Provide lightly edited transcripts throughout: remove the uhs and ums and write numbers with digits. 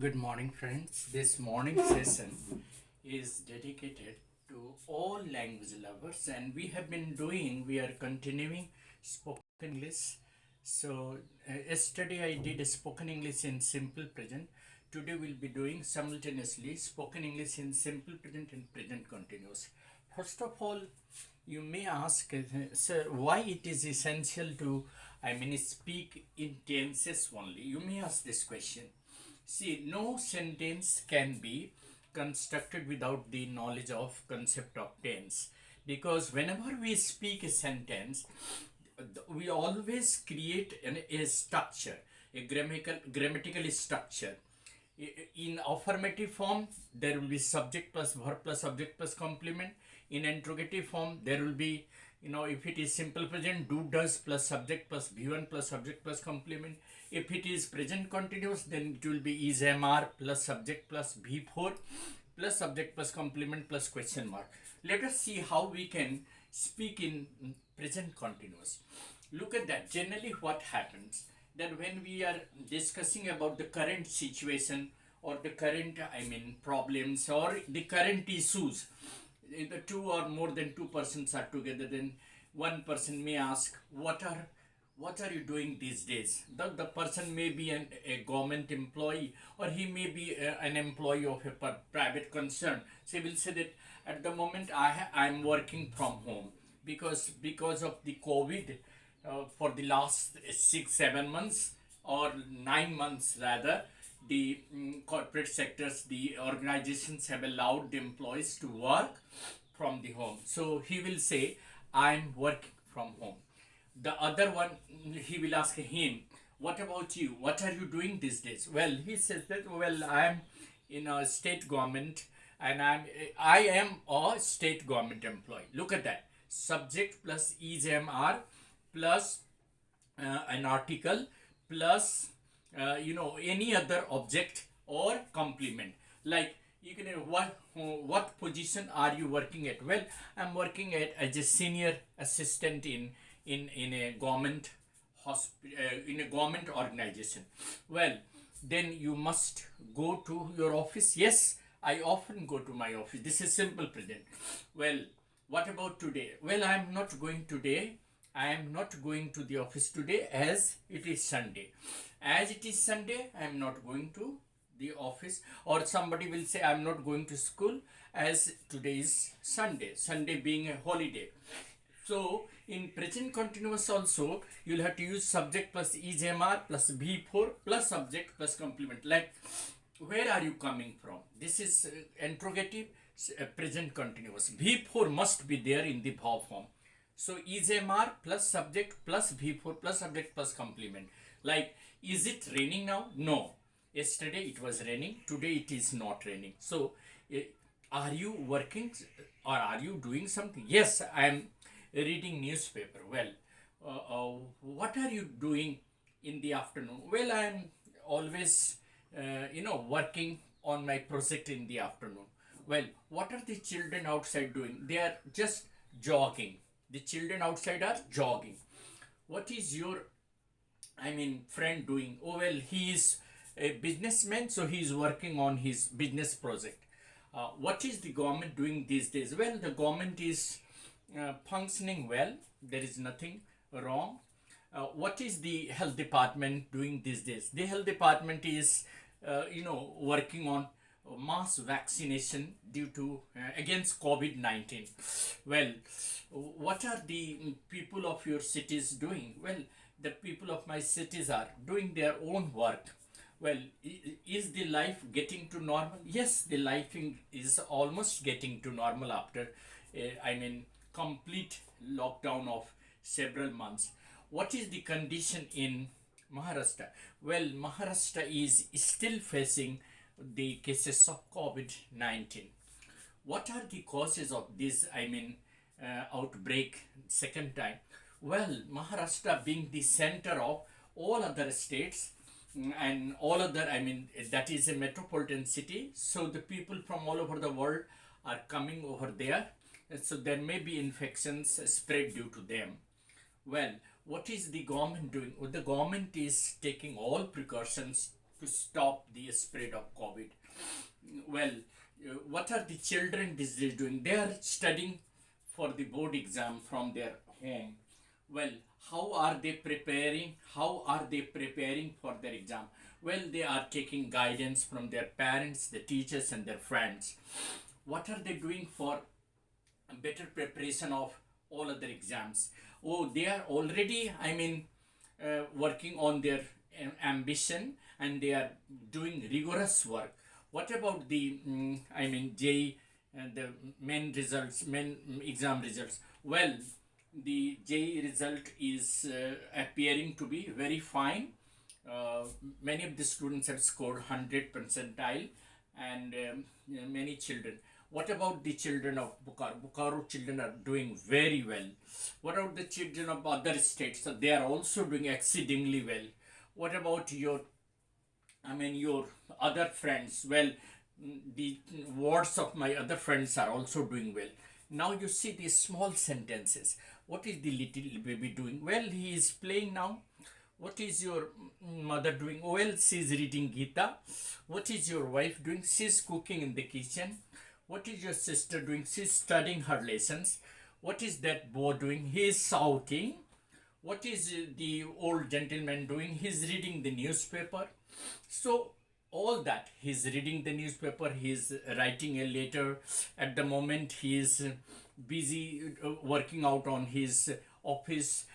Good morning, friends. This morning session is dedicated to all language lovers, and we are continuing spoken English. So, yesterday I did spoken English in simple present. Today we'll be doing simultaneously spoken English in simple present and present continuous. First of all, you may ask, sir, why it is essential to, speak in tenses only. You may ask this question. See, no sentence can be constructed without the knowledge of concept of tense, because whenever we speak a sentence, we always create a structure, a grammatical structure. In affirmative form, there will be subject plus verb plus subject plus complement. In interrogative form, there will be, if it is simple present, do does plus subject plus v1 plus subject plus complement. If it is present continuous, then it will be is mr plus subject plus v4 plus subject plus complement plus question mark. Let us see how we can speak in present continuous. Look at that. Generally, what happens that when we are discussing about the current situation or the current, problems or the current issues, the two or more than two persons are together, then one person may ask, what are you doing these days? The person may be a government employee, or he may be an employee of a private concern. So he will say that at the moment I'm working from home because of the COVID. For the last 6 7 months or 9 months rather, the corporate sectors, the organizations have allowed the employees to work from the home. So he will say, I'm working from home. The other one, he will ask him, what about you? What are you doing these days? Well, he says that, well, I'm in a state government, and I am a state government employee. Look at that. Subject plus is mr plus an article plus any other object or complement. Like, you can, what position are you working at? Well, I'm working at as a senior assistant in a government in a government organization. Well, then you must go to your office. Yes, I often go to my office. This is simple present. Well, what about today? Well, I am not going today. I am not going to the office today as it is Sunday. As it is Sunday, I am not going to the office. Or somebody will say, I am not going to school as today is Sunday. Sunday being a holiday. So in present continuous also, you'll have to use subject plus is mr plus v4 plus subject plus complement. Like, where are you coming from? This is interrogative, present continuous. V4 must be there in the verb form. So is mr plus subject plus v4 plus subject plus complement. Like, is it raining now? No. Yesterday it was raining. Today it is not raining. So, are you working or are you doing something? Yes, I am reading newspaper. Well, what are you doing in the afternoon? Well, I am always, working on my project in the afternoon. Well, what are the children outside doing? They are just jogging. The children outside are jogging. What is your, friend doing? Oh, well, he is a businessman, so he is working on his business project. What is the government doing these days? Well, the government is functioning well. There is nothing wrong. What is the health department doing these days? The health department is, working on mass vaccination due to against COVID-19. Well, what are the people of your cities doing? Well, the people of my cities are doing their own work. Well, is the life getting to normal? Yes, the life is almost getting to normal after, complete lockdown of several months. What is the condition in Maharashtra? Well, Maharashtra is still facing the cases of COVID-19. What are the causes of this, outbreak second time? Well, Maharashtra being the center of all other states, and all other, that is a metropolitan city. So the people from all over the world are coming over there. So there may be infections spread due to them. Well, what is the government doing? Well, the government is taking all precautions to stop the spread of COVID. Well, what are the children these days doing? They are studying for the board exam from their home. Well, how are they preparing? How are they preparing for their exam? Well, they are taking guidance from their parents, the teachers, and their friends. What are they doing for better preparation of all other exams? Oh, they are already, working on their ambition, and they are doing rigorous work. What about the JEE and the main exam results? Well, the JEE result is appearing to be very fine. Many of the students have scored 100 percentile, and many children. What about the children of Bokaro? Bokaro children are doing very well. What about the children of other states? So they are also doing exceedingly well. What about your other friends? Well, the words of my other friends are also doing well. Now you see these small sentences. What is the little baby doing? Well, he is playing now. What is your mother doing? Well, she is reading Gita. What is your wife doing? She is cooking in the kitchen. What is your sister doing? She is studying her lessons. What is that boy doing? He is shouting. What is the old gentleman doing? He is reading the newspaper. So all that, he is reading the newspaper, he is writing a letter. At the moment he is busy working out on his office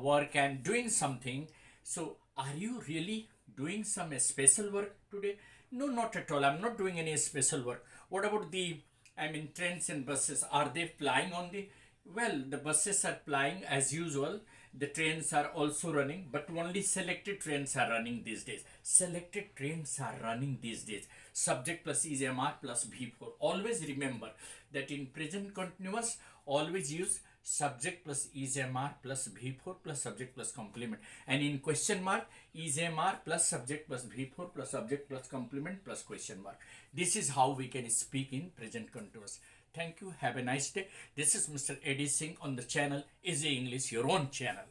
work and doing something. So are you really doing some special work today? No, not at all. I'm not doing any special work. What about the trains and buses? Are they flying on the? Well, the buses are flying as usual. The trains are also running, but only selected trains are running these days. Selected trains are running these days. Subject plus is MR plus V4. Always remember that in present continuous, always use subject plus is MR plus V4 plus subject plus complement. And in question mark, is MR plus subject plus V4 plus subject plus complement plus question mark. This is how we can speak in present continuous. Thank you. Have a nice day. This is Mr. Eddie Singh on the channel Easy English, your own channel.